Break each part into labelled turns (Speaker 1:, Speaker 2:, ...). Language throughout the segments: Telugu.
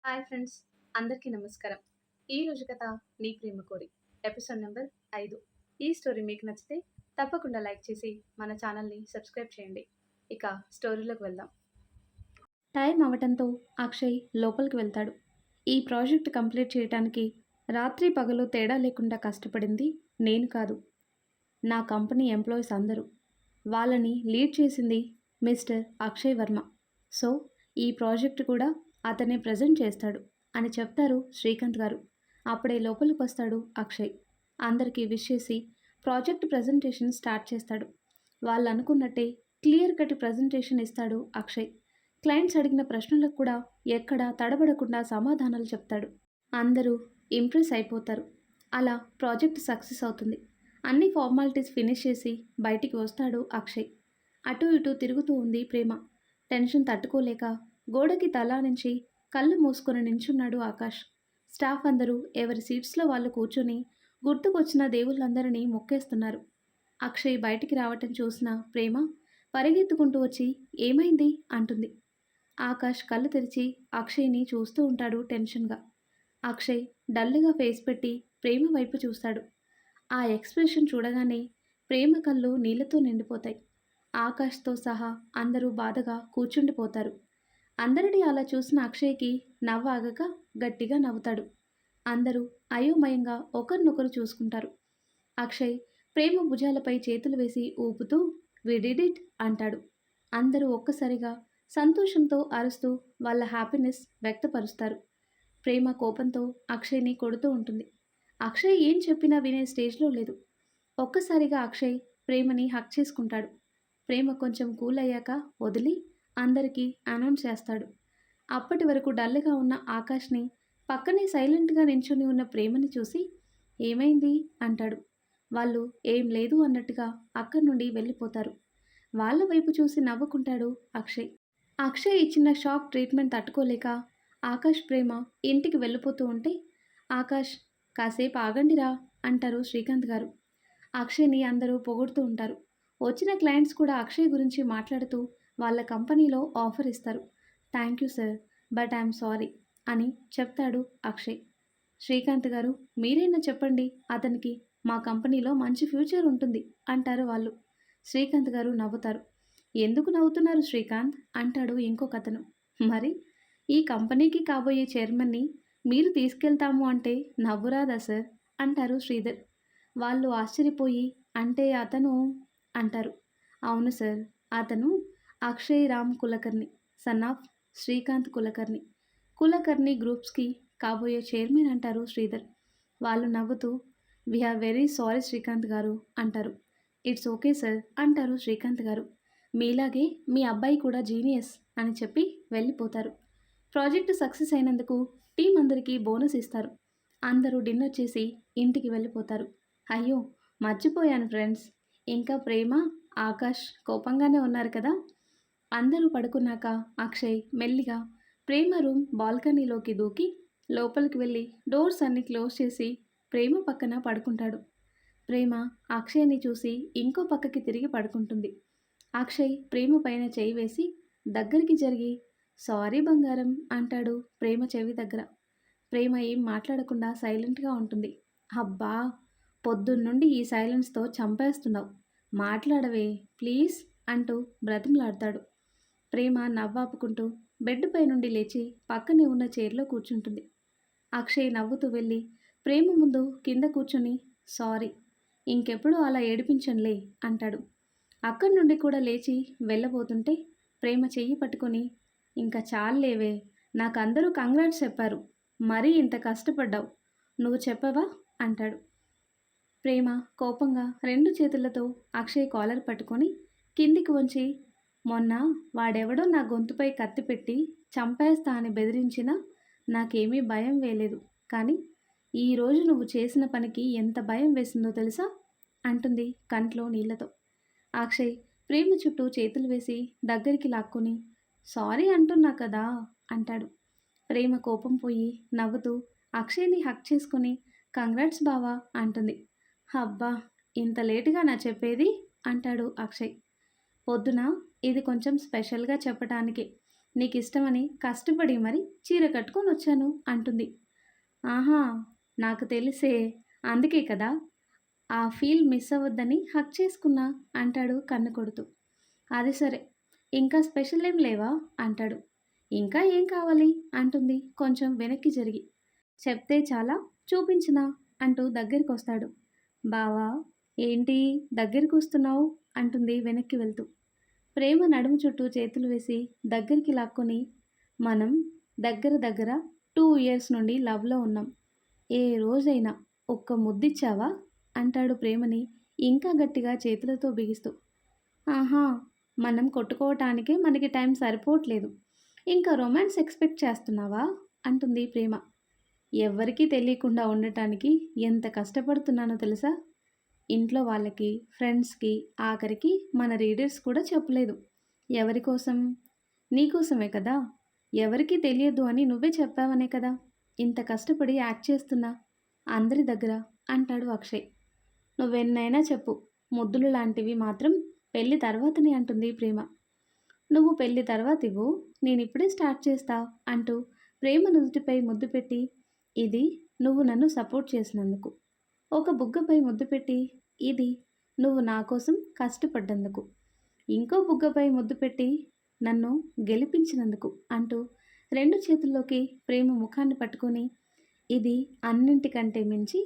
Speaker 1: హాయ్ ఫ్రెండ్స్, అందరికీ నమస్కారం. ఈ రోజు కథ నీ ప్రేమ కోరి ఎపిసోడ్ నెంబర్ 5. ఈ స్టోరీ మీకు నచ్చితే తప్పకుండా లైక్ చేసి మన ఛానల్ని సబ్స్క్రైబ్ చేయండి. ఇక స్టోరీలోకి వెళ్దాం. టైం అవటంతో అక్షయ్ లోపలికి వెళ్తాడు. ఈ ప్రాజెక్ట్ కంప్లీట్ చేయడానికి రాత్రి పగలు తేడా లేకుండా కష్టపడింది నేను కాదు, నా కంపెనీ ఎంప్లాయీస్ అందరూ. వాళ్ళని లీడ్ చేసింది మిస్టర్ అక్షయ్ వర్మ. సో ఈ ప్రాజెక్ట్ కూడా అతనే ప్రజెంట్ చేస్తాడు అని చెప్తారు శ్రీకాంత్ గారు. అప్పుడే లోపలికి వస్తాడు అక్షయ్. అందరికీ విష్ చేసి ప్రాజెక్ట్ ప్రజెంటేషన్ స్టార్ట్ చేస్తాడు. వాళ్ళు అనుకున్నట్టే క్లియర్ కట్ ప్రజెంటేషన్ ఇస్తాడు అక్షయ్. క్లయింట్స్ అడిగిన ప్రశ్నలకు కూడా ఎక్కడా తడబడకుండా సమాధానాలు చెప్తాడు. అందరూ ఇంప్రెస్ అయిపోతారు. అలా ప్రాజెక్ట్ సక్సెస్ అవుతుంది. అన్ని ఫార్మాలిటీస్ ఫినిష్ చేసి బయటికి వస్తాడు అక్షయ్. అటు ఇటు తిరుగుతూ ఉంది ప్రేమ. టెన్షన్ తట్టుకోలేక గోడకి తలానించి కళ్ళు మూసుకొని నించున్నాడు ఆకాష్. స్టాఫ్ అందరూ ఎవరి సీట్స్లో వాళ్ళు కూర్చొని గుర్తుకొచ్చిన దేవుళ్ళందరినీ మొక్కేస్తున్నారు. అక్షయ్ బయటికి రావటం చూసిన ప్రేమ పరిగెత్తుకుంటూ వచ్చి ఏమైంది అంటుంది. ఆకాష్ కళ్ళు తెరిచి అక్షయ్ని చూస్తూ ఉంటాడు టెన్షన్గా. అక్షయ్ డల్గా ఫేస్ పెట్టి ప్రేమ వైపు చూస్తాడు. ఆ ఎక్స్ప్రెషన్ చూడగానే ప్రేమ కళ్ళు నీళ్లతో నిండిపోతాయి. ఆకాష్తో సహా అందరూ బాధగా కూర్చుండిపోతారు. అందరినీ అలా చూసిన అక్షయ్కి నవ్వాగక గట్టిగా నవ్వుతాడు. అందరూ అయోమయంగా ఒకరినొకరు చూసుకుంటారు. అక్షయ్ ప్రేమ భుజాలపై చేతులు వేసి ఊపుతూ "వి డిడ్ ఇట్" అంటాడు. అందరూ ఒక్కసారిగా సంతోషంతో అరుస్తూ వాళ్ళ హ్యాపీనెస్ వ్యక్తపరుస్తారు. ప్రేమ కోపంతో అక్షయ్ని కొడుతూ ఉంటుంది. అక్షయ్ ఏం చెప్పినా వినే స్టేజ్లో లేదు. ఒక్కసారిగా అక్షయ్ ప్రేమని హక్ చేసుకుంటాడు. ప్రేమ కొంచెం కూల్ అయ్యాక వదిలి అందరికీ అనౌన్స్ చేస్తాడు. అప్పటి వరకు డల్గా ఉన్న ఆకాష్ని పక్కనే సైలెంట్గా నించుని ఉన్న ప్రేమని చూసి ఏమైంది అంటాడు. వాళ్ళు ఏం లేదు అన్నట్టుగా అక్కడి నుండి వెళ్ళిపోతారు. వాళ్ళ వైపు చూసి నవ్వుకుంటాడు అక్షయ్. అక్షయ్ ఇచ్చిన షాక్ ట్రీట్మెంట్ తట్టుకోలేక ఆకాష్ ప్రేమ ఇంటికి వెళ్ళిపోతూ ఉంటే ఆకాష్ కాసేపు ఆగండిరా అంటారు శ్రీకాంత్ గారు. అక్షయ్ని అందరూ పొగుడుతూ ఉంటారు. వచ్చిన క్లయింట్స్ కూడా అక్షయ్ గురించి మాట్లాడుతూ వాళ్ళ కంపెనీలో ఆఫర్ ఇస్తారు. Thank you sir, but I'm sorry అని చెప్తాడు అక్షయ్. శ్రీకాంత్ గారు మీరైనా చెప్పండి, అతనికి మా కంపెనీలో మంచి ఫ్యూచర్ ఉంటుంది అంటారు వాళ్ళు. శ్రీకాంత్ గారు నవ్వుతారు. ఎందుకు నవ్వుతున్నారు శ్రీకాంత్ అంటాడు ఇంకొక అతను. మరి ఈ కంపెనీకి కాబోయే చైర్మన్ని మీరు తీసుకెళ్తాము అంటే నవ్వురాదా సార్ అంటారు శ్రీధర్. వాళ్ళు ఆశ్చర్యపోయి అంటే అతను అంటారు. అవును సార్, అతను అక్షయ్ రామ్ కులకర్ణి, సన్ ఆఫ్ శ్రీకాంత్ కులకర్ణి. కులకర్ణి గ్రూప్స్కి కాబోయే చైర్మన్ అంటారు శ్రీధర్. వాళ్ళు నవ్వుతూ వీఆర్ వెరీ సారీ శ్రీకాంత్ గారు అంటారు. ఇట్స్ ఓకే సార్ అంటారు శ్రీకాంత్ గారు. మీలాగే మీ అబ్బాయి కూడా జీనియస్ అని చెప్పి వెళ్ళిపోతారు. ప్రాజెక్టు సక్సెస్ అయినందుకు టీం అందరికీ బోనస్ ఇస్తారు. అందరూ డిన్నర్ చేసి ఇంటికి వెళ్ళిపోతారు. అయ్యో మర్చిపోయాను ఫ్రెండ్స్, ఇంకా ప్రేమ ఆకాష్ కోపంగానే ఉన్నారు కదా. అందరూ పడుకున్నాక అక్షయ్ మెల్లిగా ప్రేమ రూమ్ బాల్కనీలోకి దూకి లోపలికి వెళ్ళి డోర్స్ అన్ని క్లోజ్ చేసి ప్రేమ పక్కన పడుకుంటాడు. ప్రేమ అక్షయ్ని చూసి ఇంకో పక్కకి తిరిగి పడుకుంటుంది. అక్షయ్ ప్రేమ పైన చేయి వేసి దగ్గరికి జరిగి సారీ బంగారం అంటాడు ప్రేమ చెవి దగ్గర. ప్రేమ ఏం మాట్లాడకుండా సైలెంట్గా ఉంటుంది. అబ్బా, పొద్దున్నుండి ఈ సైలెన్స్తో చంపేస్తున్నావు, మాట్లాడవే ప్లీజ్ అంటూ బ్రతిమలాడతాడు. ప్రేమ నవ్వాపుకుంటూ బెడ్ పై నుండి లేచి పక్కనే ఉన్న చైర్లో కూర్చుంటుంది. అక్షయ్ నవ్వుతూ వెళ్ళి ప్రేమ ముందు కింద కూర్చొని సారీ, ఇంకెప్పుడు అలా ఏడిపించనులే అంటాడు. అక్కడి నుండి కూడా లేచి వెళ్ళబోతుంటే ప్రేమ చెయ్యి పట్టుకొని ఇంకా చాలేవే, నాకు అందరూ కంగ్రాట్స్ చెప్పారు, మరీ ఇంత కష్టపడ్డావు, నువ్వు చెప్పవా అంటాడు. ప్రేమ కోపంగా రెండు చేతులతో అక్షయ్ కాలర్ పట్టుకొని కిందికి వంచి మొన్న వాడెవడో నా గొంతుపై కత్తి పెట్టి చంపేస్తా అని బెదిరించినా నాకేమీ భయం వేయలేదు, కానీ ఈరోజు నువ్వు చేసిన పనికి ఎంత భయం వేసిందో తెలుసా అంటుంది కంట్లో నీళ్లతో. అక్షయ్ ప్రేమ చుట్టూ చేతులు వేసి దగ్గరికి లాక్కొని సారీ అంటున్నా కదా అంటాడు. ప్రేమ కోపం పోయి నవ్వుతూ అక్షయ్ని హక్ చేసుకుని కంగ్రాట్స్ బావా అంటుంది. అబ్బా, ఇంత లేటుగా నా చెప్పేది అంటాడు అక్షయ్. పొద్దున ఇది కొంచెం స్పెషల్గా చెప్పటానికి, నీకిష్టమని కష్టపడి మరి చీర కట్టుకొని వచ్చాను అంటుంది. ఆహా! నాకు తెలిసే. అందుకే కదా! ఆ ఫీల్ మిస్ అవ్వద్దని హగ్ చేసుకున్నా అంటాడు కన్ను కొడుతూ. అది సరే. ఇంకా స్పెషల్ ఏం లేవా? అంటాడు. ఇంకా ఏం కావాలి? అంటుంది కొంచెం వెనక్కి జరిగి. చెప్తే చాలా? చూపించనా? అంటూ దగ్గరికొస్తాడు. బావా! ఏంటి దగ్గరికొస్తున్నావు? అంటుంది వెనక్కి వెళ్తూ. ప్రేమ నడుము చుట్టూ చేతులు వేసి దగ్గరికి లాక్కొని, మనం దగ్గర దగ్గర 2 ఇయర్స్ నుండి లవ్‌లో ఉన్నాం. ఏ రోజైనా ఒక్క ముద్దిచ్చావా? అంటాడు ప్రేమని ఇంకా గట్టిగా చేతులతో బిగిస్తూ. ఆహా! మనం కొట్టుకోవటానికే మనకి టైం సరిపోవట్లేదు. ఇంకా రొమాన్స్ ఎక్స్‌పెక్ట్ చేస్తున్నావా? అంటుంది ప్రేమ. ఎవ్వరికీ తెలియకుండా ఉండటానికి ఎంత కష్టపడుతున్నానో తెలుసా? ఇంట్లో వాళ్ళకి, ఫ్రెండ్స్‌కి, ఆఖరికి మన రీడర్స్ కూడా చెప్పలేదు. ఎవరి కోసం? నీకోసమే కదా! ఎవరికీ తెలియదు అని నువ్వే చెప్పావనే కదా! ఇంత కష్టపడి యాక్ట్ చేస్తున్నా అందరి దగ్గర అంటాడు అక్షయ్. నువ్వెన్నైనా చెప్పు. ముద్దులు లాంటివి మాత్రం పెళ్లి తర్వాతనే అంటుంది ప్రేమ. నువ్వు పెళ్లి తర్వాతివ్వు. నేనిప్పుడే స్టార్ట్ చేస్తా అంటూ ప్రేమ నుదుటిపై ముద్దు పెట్టి, ఇది నువ్వు నన్ను సపోర్ట్ చేసినందుకు. ఒక బుగ్గపై ముద్దు పెట్టి, ఇది నువ్వు నా కోసం కష్టపడ్డందుకు. ఇంకో బుగ్గపై ముద్దు పెట్టి, నన్ను గెలిపించినందుకు అంటూ 2 చేతుల్లోకి ప్రేమ ముఖాన్ని పట్టుకొని, ఇది అన్నింటికంటే మించి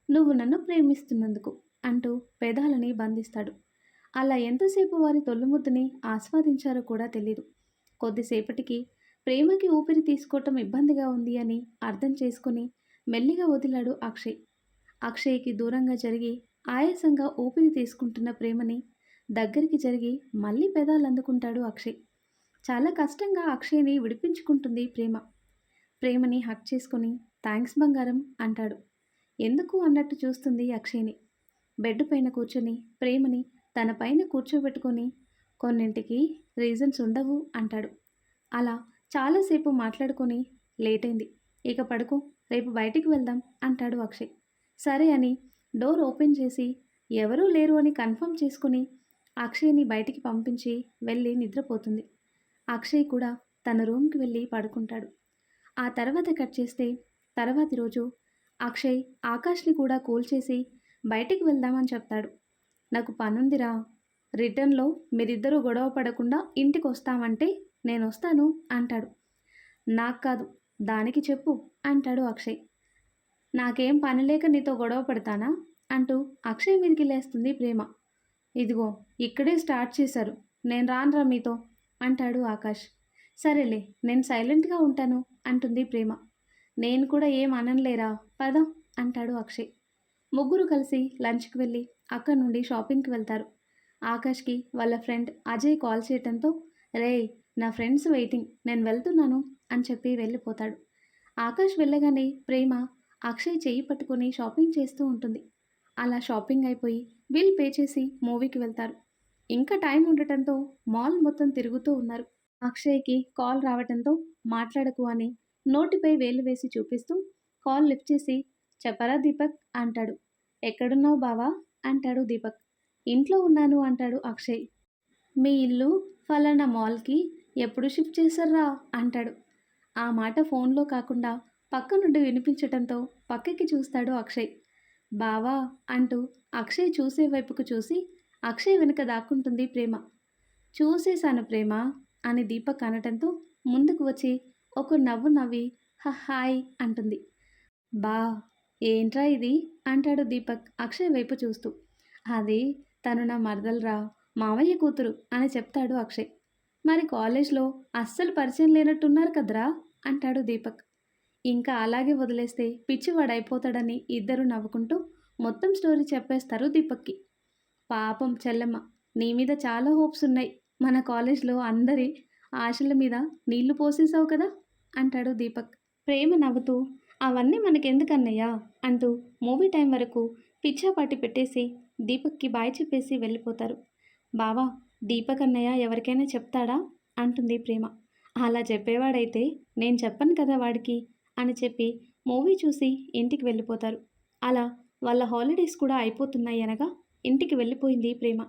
Speaker 1: నువ్వు నన్ను ప్రేమిస్తున్నందుకు అంటూ పెదాలని బంధిస్తాడు. అలా ఎంతసేపు వారి తొలిముద్దుని ఆస్వాదించారో కూడా తెలీదు. కొద్దిసేపటికి ప్రేమకి ఊపిరి తీసుకోవటం ఇబ్బందిగా ఉంది అని అర్థం చేసుకుని మెల్లిగా వదిలాడు అక్షయ్. అక్షయ్‌కి దూరంగా జరిగి ఆయాసంగా ఊపిరి తీసుకుంటున్న ప్రేమని దగ్గరికి జరిగి మళ్ళీ పెదాలందుకుంటాడు అక్షయ్. చాలా కష్టంగా అక్షయ్‌ని విడిపించుకుంటుంది ప్రేమ. ప్రేమని హగ్ చేసుకొని థాంక్స్ బంగారం అంటాడు. ఎందుకు అన్నట్టు చూస్తుంది అక్షయ్‌ని. బెడ్ పైన కూర్చొని ప్రేమని తన పైన కూర్చోబెట్టుకొని కొన్నింటికి రీజన్స్ ఉండవు అంటాడు. అలా చాలాసేపు మాట్లాడుకొని లేటైంది. ఇక పడుకో, రేపు బయటికి వెళ్దాం అంటాడు అక్షయ్. సరే అని డోర్ ఓపెన్ చేసి ఎవరూ లేరు అని కన్ఫర్మ్ చేసుకుని అక్షయ్‌ని బయటికి పంపించి వెళ్ళి నిద్రపోతుంది. అక్షయ్ కూడా తన రూమ్‌కి వెళ్ళి పడుకుంటాడు. ఆ తర్వాత కట్ చేస్తే తర్వాతి రోజు అక్షయ్ ఆకాష్‌ని కూడా కూల్ చేసి బయటికి వెళ్దామని చెప్తాడు. నాకు పనుందిరా. రిటర్న్‌లో మీరిద్దరూ గొడవ పడకుండా ఇంటికొస్తామంటే నేనొస్తాను అంటాడు. నాకు కాదు, దానికి చెప్పు అంటాడు అక్షయ్. నాకేం పనిలేక నీతో గొడవ పడతానా? అంటూ అక్షయ్ మీదికి లేస్తుంది ప్రేమ. ఇదిగో ఇక్కడే స్టార్ట్ చేశారు. నేను రానురా మీతో అంటాడు ఆకాష్. సరేలే, నేను సైలెంట్‌గా ఉంటాను అంటుంది ప్రేమ. నేను కూడా ఏం అననులేరా, పద అంటాడు అక్షయ్. ముగ్గురు కలిసి లంచ్‌కి వెళ్ళి అక్కడి నుండి షాపింగ్‌కి వెళ్తారు. ఆకాష్‌కి వాళ్ళ ఫ్రెండ్ అజయ్ కాల్ చేయటంతో, రేయ్ నా ఫ్రెండ్స్ వెయిటింగ్, నేను వెళ్తున్నాను అని చెప్పి వెళ్ళిపోతాడు. ఆకాష్ వెళ్ళగానే ప్రేమ అక్షయ్ చెయ్యి పట్టుకొని షాపింగ్ చేస్తూ ఉంటుంది. అలా షాపింగ్ అయిపోయి బిల్ పే చేసి మూవీకి వెళ్తారు. ఇంకా టైం ఉండటంతో మాల్ మొత్తం తిరుగుతూ ఉన్నారు. అక్షయ్‌కి కాల్ రావటంతో మాట్లాడకు అని నోటిపై వేలు వేసి చూపిస్తూ కాల్ లిఫ్ట్ చేసి, చెప్పరా దీపక్ అంటాడు. ఎక్కడున్నావు బావా అంటాడు దీపక్. ఇంట్లో ఉన్నాను అంటాడు అక్షయ్. మీ ఇల్లు ఫలానా మాల్‌కి ఎప్పుడు షిఫ్ట్ చేశార్రా అంటాడు. ఆ మాట ఫోన్లో కాకుండా పక్క నుండి వినిపించటంతో పక్కకి చూస్తాడు అక్షయ్. బావా అంటూ అక్షయ్ చూసే వైపుకు చూసి అక్షయ్ వెనుక దాక్కుంటుంది ప్రేమ. చూసేశాను ప్రేమ అని దీపక్ అనటంతో ముందుకు వచ్చి ఒక నవ్వు నవ్వి హాయ్ అంటుంది. బా ఏంట్రా ఇది అంటాడు దీపక్ అక్షయ్ వైపు చూస్తూ. అది తను నా మరదలురా, మావయ్య కూతురు అని చెప్తాడు అక్షయ్. మరి కాలేజ్లో అస్సలు పరిచయం లేనట్టున్నారు కదరా అంటాడు దీపక్. ఇంకా అలాగే వదిలేస్తే పిచ్చివాడైపోతాడని ఇద్దరు నవ్వుకుంటూ మొత్తం స్టోరీ చెప్పేస్తారు దీపక్కి. పాపం చెల్లెమ్మ, నీ మీద చాలా హోప్స్ ఉన్నాయి. మన కాలేజ్లో అందరి ఆశల మీద నీళ్లు పోసేసావు కదా అంటాడు దీపక్. ప్రేమ నవ్వుతూ, అవన్నీ మనకెందుకన్నయ్యా అంటూ మూవీ టైం వరకు పిచ్చాపాటి పెట్టేసి దీపక్కి బాయ్ చెప్పేసి వెళ్ళిపోతారు. బావా, దీపక్ అన్నయ్య ఎవరికైనా చెప్తాడా అంటుంది ప్రేమ. అలా చెప్పేవాడైతే నేను చెప్పను కదా వాడికి అని చెప్పి మూవీ చూసి ఇంటికి వెళ్ళిపోతారు. అలా వాళ్ళ హాలిడేస్ కూడా అయిపోతున్నాయి అనగా ఇంటికి వెళ్ళిపోయింది ప్రేమ.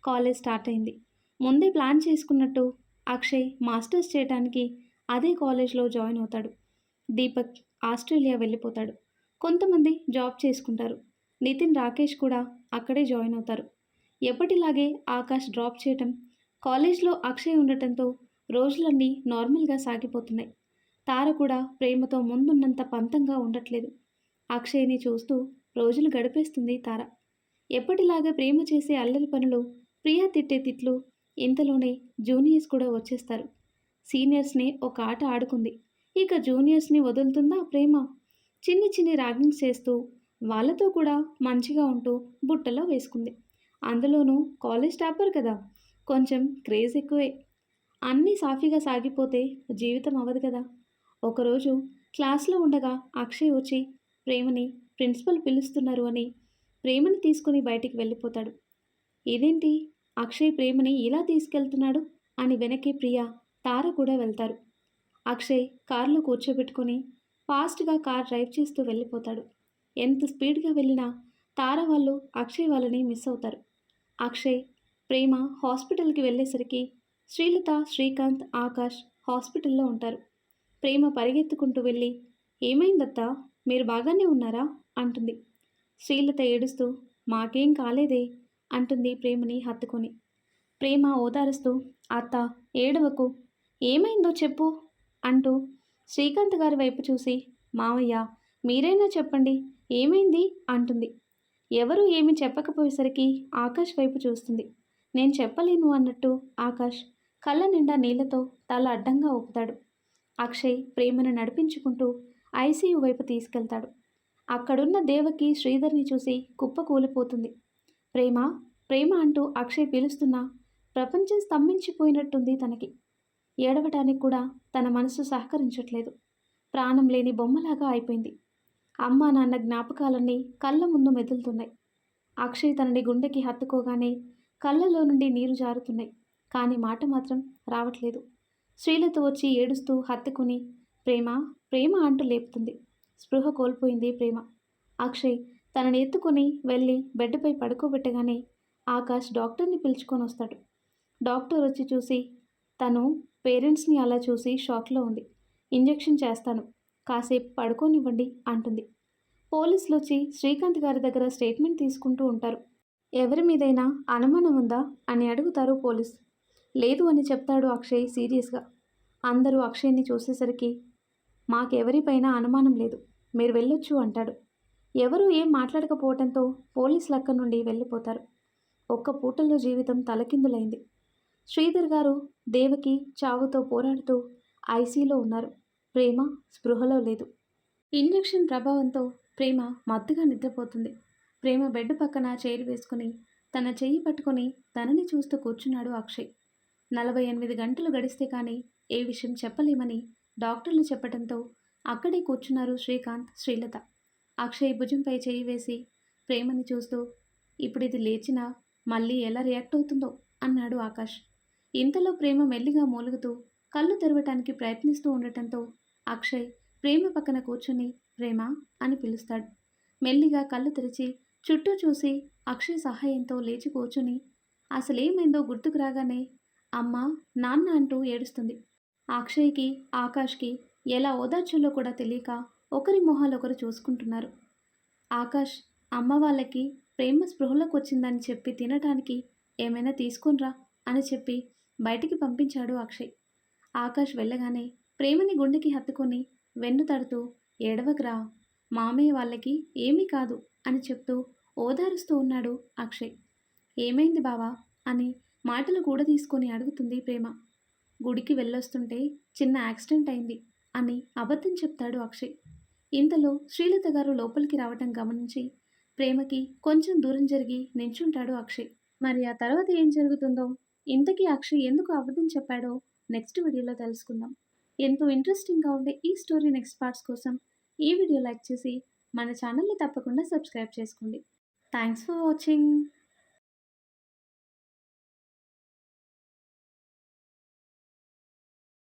Speaker 1: కాలేజ్ స్టార్ట్ అయింది. ముందే ప్లాన్ చేసుకున్నట్టు అక్షయ్ మాస్టర్స్ చేయడానికి అదే కాలేజ్లో జాయిన్ అవుతాడు. దీపక్ ఆస్ట్రేలియా వెళ్ళిపోతాడు. కొంతమంది జాబ్ చేసుకుంటారు. నితిన్, రాకేష్ కూడా అక్కడే జాయిన్ అవుతారు. ఎప్పటిలాగే ఆకాష్ డ్రాప్ చేయటం, కాలేజ్లో అక్షయ్ ఉండటంతో రోజులన్నీ నార్మల్గా సాగిపోతున్నాయి. తార కూడా ప్రేమతో ముందున్నంత పంతంగా ఉండట్లేదు. అక్షయ్ని చూస్తూ రోజులు గడిపేస్తుంది తార. ఎప్పటిలాగా ప్రేమ చేసే అల్లరి పనులు, ప్రియా తిట్టే తిట్లు. ఇంతలోనే జూనియర్స్ కూడా వచ్చేస్తారు. సీనియర్స్ని ఒక ఆట ఆడుకుంది. ఇక జూనియర్స్ని వదులుతుందా ప్రేమ? చిన్ని చిన్ని ర్యాగింగ్స్ చేస్తూ వాళ్ళతో కూడా మంచిగా ఉంటూ బుట్టలో వేసుకుంది. అందులోనూ కాలేజ్ టాపర్ కదా, కొంచెం క్రేజ్ ఎక్కువే. అన్నీ సాఫీగా సాగిపోతే జీవితం అవ్వదు కదా. ఒకరోజు క్లాస్లో ఉండగా అక్షయ్ వచ్చి ప్రేమని ప్రిన్సిపల్ పిలుస్తున్నారు అని ప్రేమని తీసుకుని బయటికి వెళ్ళిపోతాడు. ఇదేంటి, అక్షయ్ ప్రేమని ఇలా తీసుకెళ్తున్నాడు అని వెనక్కి ప్రియా, తార కూడా వెళ్తారు. అక్షయ్ కారులో కూర్చోబెట్టుకొని ఫాస్ట్గా కార్ డ్రైవ్ చేస్తూ వెళ్ళిపోతాడు. ఎంత స్పీడ్గా వెళ్ళినా తార వాళ్ళు అక్షయ్ వాళ్ళని మిస్ అవుతారు. అక్షయ్, ప్రేమ హాస్పిటల్కి వెళ్ళేసరికి శ్రీలత, శ్రీకాంత్, ఆకాష్ హాస్పిటల్లో ఉంటారు. ప్రేమ పరిగెత్తుకుంటూ వెళ్ళి, ఏమైందత్తా, మీరు బాగానే ఉన్నారా అంటుంది. శ్రీలత ఏడుస్తూ, మాకేం కాలేదే అంటుంది ప్రేమని హత్తుకొని. ప్రేమ ఓదారుస్తూ, అత్త ఏడవకు, ఏమైందో చెప్పు అంటూ శ్రీకాంత్ గారి వైపు చూసి, మావయ్య మీరైనా చెప్పండి ఏమైంది అంటుంది. ఎవరూ ఏమీ చెప్పకపోయేసరికి ఆకాష్ వైపు చూస్తుంది. నేను చెప్పలేను అన్నట్టు ఆకాష్ కళ్ళ నిండా నీళ్లతో తల అడ్డంగా ఊపుతాడు. అక్షయ్ ప్రేమను నడిపించుకుంటూ ఐసీయూ వైపు తీసుకెళ్తాడు. అక్కడున్న దేవకి శ్రీధర్ని చూసి కుప్ప కూలిపోతుంది. ప్రేమ ప్రేమ అంటూ అక్షయ్ పిలుస్తున్నా ప్రపంచం స్తంభించిపోయినట్టుంది తనకి. ఏడవటానికి కూడా తన మనసు సహకరించట్లేదు. ప్రాణం లేని బొమ్మలాగా అయిపోయింది. అమ్మా నాన్న జ్ఞాపకాలన్నీ కళ్ళ ముందు మెదులుతున్నాయి. అక్షయ్ తనని గుండెకి హత్తుకోగానే కళ్ళలో నుండి నీరు జారుతున్నాయి. కానీ మాట మాత్రం రావట్లేదు. శ్రీలత వచ్చి ఏడుస్తూ హత్తుకుని ప్రేమ ప్రేమ అంటూ లేపుతుంది. స్పృహ కోల్పోయింది ప్రేమ. అక్షయ్ తనని ఎత్తుకుని వెళ్ళి బెడ్పై పడుకోబెట్టగానే ఆకాష్ డాక్టర్ని పిలుచుకొని వస్తాడు. డాక్టర్ వచ్చి చూసి, తను పేరెంట్స్ని అలా చూసి షాక్లో ఉంది, ఇంజెక్షన్ చేస్తాను, కాసేపు పడుకోనివ్వండి అంటుంది. పోలీసులు వచ్చి శ్రీకాంత్ గారి దగ్గర స్టేట్మెంట్ తీసుకుంటూ ఉంటారు. ఎవరి మీదైనా అనుమానం ఉందా అని అడుగుతారు పోలీస్. లేదు అని చెప్తాడు అక్షయ్ సీరియస్గా. అందరూ అక్షయ్ని చూసేసరికి, మాకెవరిపైన అనుమానం లేదు, మీరు వెళ్ళొచ్చు అంటాడు. ఎవరూ ఏం మాట్లాడకపోవడంతో పోలీసులు అక్కడి నుండి వెళ్ళిపోతారు. ఒక్క పూటలో జీవితం తలకిందులైంది. శ్రీధర్ గారు దేవకి చావుతో పోరాడుతూ ఐసీలో ఉన్నారు. ప్రేమ స్పృహలో లేదు. ఇంజెక్షన్ ప్రభావంతో ప్రేమ మత్తుగా నిద్రపోతుంది. ప్రేమ బెడ్ పక్కన చైర్ వేసుకుని తన చెయ్యి పట్టుకొని తనని చూస్తూ కూర్చున్నాడు అక్షయ్. 48 గంటలు గడిస్తే కానీ ఏ విషయం చెప్పలేమని డాక్టర్లు చెప్పడంతో అక్కడే కూర్చున్నారు శ్రీకాంత్, శ్రీలత. అక్షయ్ భుజంపై చేయి వేసి ప్రేమని చూస్తూ, ఇప్పుడు ఇది లేచినా మళ్ళీ ఎలా రియాక్ట్ అవుతుందో అన్నాడు ఆకాష్. ఇంతలో ప్రేమ మెల్లిగా మూలుగుతూ కళ్ళు తెరవటానికి ప్రయత్నిస్తూ ఉండటంతో అక్షయ్ ప్రేమ పక్కన కూర్చుని ప్రేమ అని పిలుస్తాడు. మెల్లిగా కళ్ళు తెరిచి చుట్టూ చూసి అక్షయ్ సహాయంతో లేచి కూర్చుని అసలేమైందో గుర్తుకు రాగానే అమ్మ, నాన్న అంటూ ఏడుస్తుంది. అక్షయ్కి, ఆకాష్కి ఎలా ఓదార్చాలో కూడా తెలియక ఒకరి మొహాలు ఒకరు చూసుకుంటున్నారు. ఆకాష్, అమ్మ వాళ్ళకి ప్రేమ స్పృహలోకి వచ్చిందని చెప్పి తినటానికి ఏమైనా తీసుకునిరా అని చెప్పి బయటికి పంపించాడు అక్షయ్. ఆకాష్ వెళ్ళగానే ప్రేమని గుండెకి హత్తుకొని వెన్ను తడుతూ, ఏడవకురా, మామయ్య వాళ్ళకి ఏమీ కాదు అని చెప్తూ ఓదారుస్తూ ఉన్నాడు అక్షయ్. ఏమైంది బావా అని మాటలు కూడా తీసుకొని అడుగుతుంది ప్రేమ. గుడికి వెళ్ళొస్తుంటే చిన్న యాక్సిడెంట్ అయింది అని అబద్ధం చెప్తాడు అక్షయ్. ఇంతలో శ్రీలత గారు లోపలికి రావటం గమనించి ప్రేమకి కొంచెం దూరం జరిగి నించుంటాడు అక్షయ్. మరి ఆ తర్వాత ఏం జరుగుతుందో, ఇంతకీ అక్షయ్ ఎందుకు అబద్ధం చెప్పాడో నెక్స్ట్ వీడియోలో తెలుసుకుందాం. ఎంతో ఇంట్రెస్టింగ్గా ఉండే ఈ స్టోరీ నెక్స్ట్ పార్ట్స్ కోసం ఈ వీడియో లైక్ చేసి మన ఛానల్ని తప్పకుండా సబ్స్క్రైబ్ చేసుకోండి. Thanks for watching.